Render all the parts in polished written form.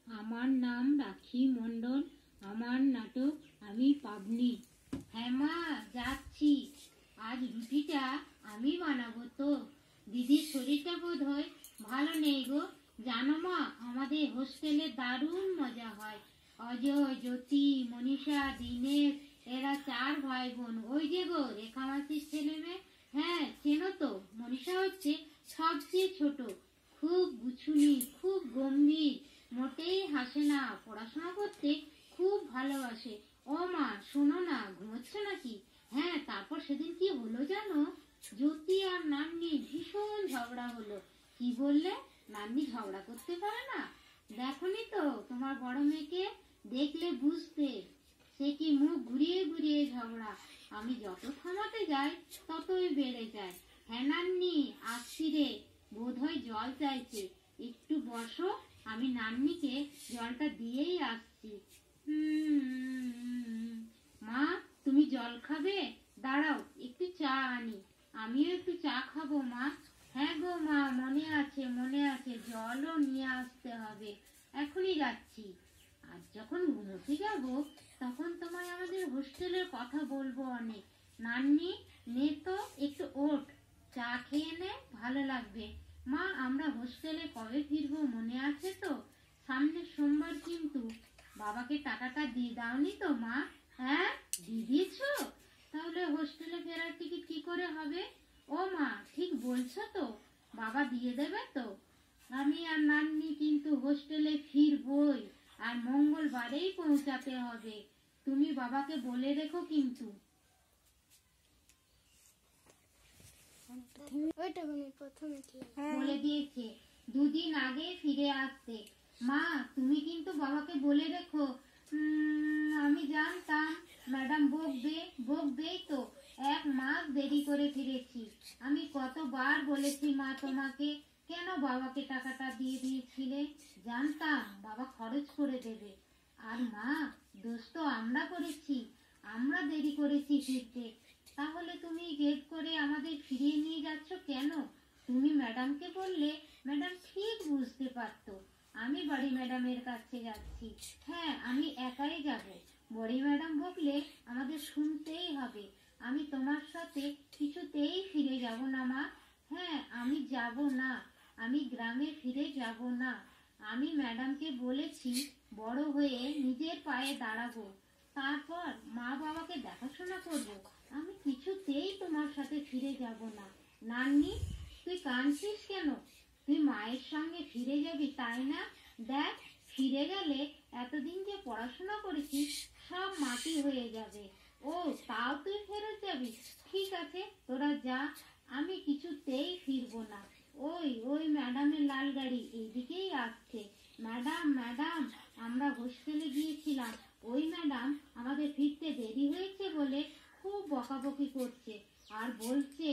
আমার নাম রাখি মণ্ডল। আমার নাটক আমি পাবনি। হ্যাঁ মা, যাচ্ছি। আজ রুটিটা আমি বানাবো তো। দিদির শরীরটা বোধ হয় ভালো নেই গো। জানো মা, আমাদের হোস্টেলে দারুণ মজা হয়। অজয়, জ্যোতি, মনীষা, দীনেশ, এরা 4 ভাই বোন। ওই যে গো রেখা মাসির ছেলে মেয়ে। হ্যাঁ, চেনো তো? মনীষা হচ্ছে সবচেয়ে ছোট। খুব গুছুনি, খুব গম্ভীর, মোটেই হাসে না। পড়াশোনা করতে খুব ভালোবাসে। ও মা, শোনো না, ঘুমোচ্ছ নাকি? হ্যাঁ, তারপর সেদিন কি হলো জানো? জ্যোতি আর নান্নি ভীষণ ঝগড়া হলো। কি বললে? নান্নি ঝগড়া করতে পারে না? দেখনি তো তোমার বড় মেয়েকে? দেখলে বুঝতে। সে কি মুখ ঘুরিয়ে ঘুরিয়ে ঝগড়া। আমি যত থামাতে যাই ততই বেড়ে যায়। হ্যাঁ নান্নি, আসছি রে। বোধহয় জল চাইছে। একটু বসো, আমি নান্নিকে জলটা দিয়েই আসছি। মা, তুমি জল খাবে? দাঁড়াও, একটু চা আনি। আমিও একটু চা খাবো মা। হ্যাঁ গো মা, মনে আছে মনে আছে, জলও নিয়ে আসতে হবে। এখনই যাচ্ছি। আজ যখন ঘুমোতে যাব, তখন তোমায় আমাদের হোস্টেলের কথা বলবো অনেক। নান্নি, নে তো, একটু ওঠ, চা খেয়ে নে, ভালো লাগবে। মা, আমরা হোস্টেলে কবে ফিরবো মনে আছে তো? সামনের সোমবার কিন্তু। বাবাকে টাকাটা দিয়ে দাওনি তো মা? হ্যাঁ, দিয়ে দিয়েছো? তাহলে হোস্টেলে ফেরার টিকিট কি করে হবে? ও মা, ঠিক বলছো তো? বাবা দিয়ে দেবে তো? আমি আর নান্নি কিন্তু হোস্টেলে ফিরবই, আর মঙ্গলবারেই পৌঁছাতে হবে। তুমি বাবাকে বলে রেখো কিন্তু। বলে দিয়েছে 2 দিন আগে ফিরে আসতে। মা, তুমি কিন্তু বাবাকে বলে রেখো। আমি জানতাম ম্যাডাম বকবেই তো। 1 মাস দেরি করে ফিরেছি। আমি কতবার বলেছি মা তোমাকে, কেন বাবাকে টাকাটা দিয়ে দিয়েছিলে? জানতাম বাবা খরচ করে দেবে। আর মা, দোষ তো আমরা করেছি। আমরা দেরি করেছি ফিরতে। তাহলে তুমি জেদ করে আমাদের ফিরিয়ে নিয়ে যাচ্ছ কেন? তুমি ম্যাডামকে বললে ম্যাডাম ঠিক বুঝতে পারতো আমি বড়ি ম্যাডামের কাছে যাচ্ছি। হ্যাঁ, আমি একাই যাব। বড়ি ম্যাডাম বকলে আমাদের শুনতেই হবে। আমি তোমার সাথে কিছুতেই ফিরে যাব না মা। হ্যাঁ, আমি যাব না। আমি গ্রামে ফিরে যাব না। আমি ম্যাডামকে বলেছি বড় হয়ে নিজের পায়ে দাঁড়াবো, তারপর মা বাবাকে দেখাশোনা করব। আমি কিছুতেই তোমার সাথে ফিরে যাব না। নান্নি, তুই কাঁদছিস কেন? তুই মায়ের সঙ্গে ফিরে যাবি, তাই না? দেখ, ফিরে গেলে এতদিন যে পড়াশোনা করেছিস সব মাটি হয়ে যাবে। ও, তাও তুই ফেরত যাবি? ঠিক আছে, তোরা যা। আমি কিছুতেই ফিরবো না। ওই ওই ম্যাডামের লাল গাড়ি এইদিকেই আসছে। ম্যাডাম ম্যাডাম, আমরা হোস্টেলে গিয়েছিলাম। ওই ম্যাডাম আমাদের ফিরতে দেরি হয়েছে বলে খুব বকাবকি করছে, আর বলছে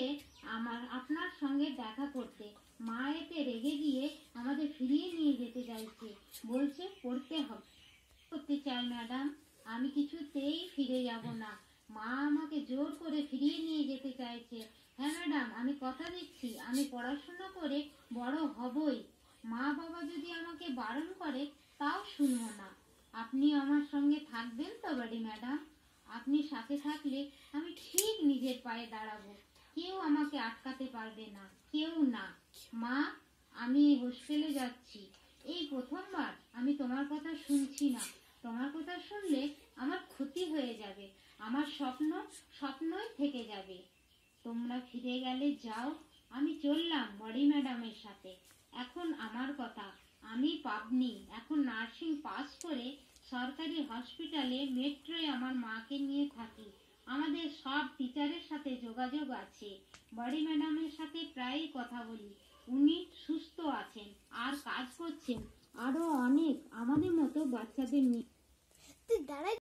আপনার সঙ্গে দেখা করতে। মা এতে রেগে গিয়ে আমাদের ফিরিয়ে নিয়ে যেতে চাইছে। বলছে পড়তে হবে। করতে চাই ম্যাডাম, আমি কিছুতেই ফিরে যাব না। মা আমাকে জোর করে ফিরিয়ে নিয়ে যেতে চাইছে। হ্যাঁ ম্যাডাম, আমি কথা দিচ্ছি আমি পড়াশোনা করে বড় হবই। মা বাবা যদি আমাকে বারণ করে তাও শুনবো না। আপনি আমার সঙ্গে থাকবেন তো বাড়ি ম্যাডাম? আপনি সাথে থাকলে আমি ঠিক নিজের পায়ে দাঁড়াবো। কেউ আমাকে আটকাতে পারবে না, কেউ না। মা, আমি হোস্টেলে যাচ্ছি। এই প্রথমবার আমি তোমার কথা শুনছি না। তোমার কথা শুনলে আমার ক্ষতি হয়ে যাবে। আমার স্বপ্নই থেকে যাবে। তোমরা ফিরে গেলে যাও, আমি চললাম বড়ি ম্যাডামের সাথে। এখন আমার কথা, আমি পাবনি। এখন নার্সিং পাস করে সরকারি হসপিটালে মেট্রোয় আমার মাকে নিয়ে থাকি। আমাদের সব টিচারের সাথে যোগাযোগ আছে। বড়ি ম্যাডামের সাথে প্রায়ই কথা বলি। উনি সুস্থ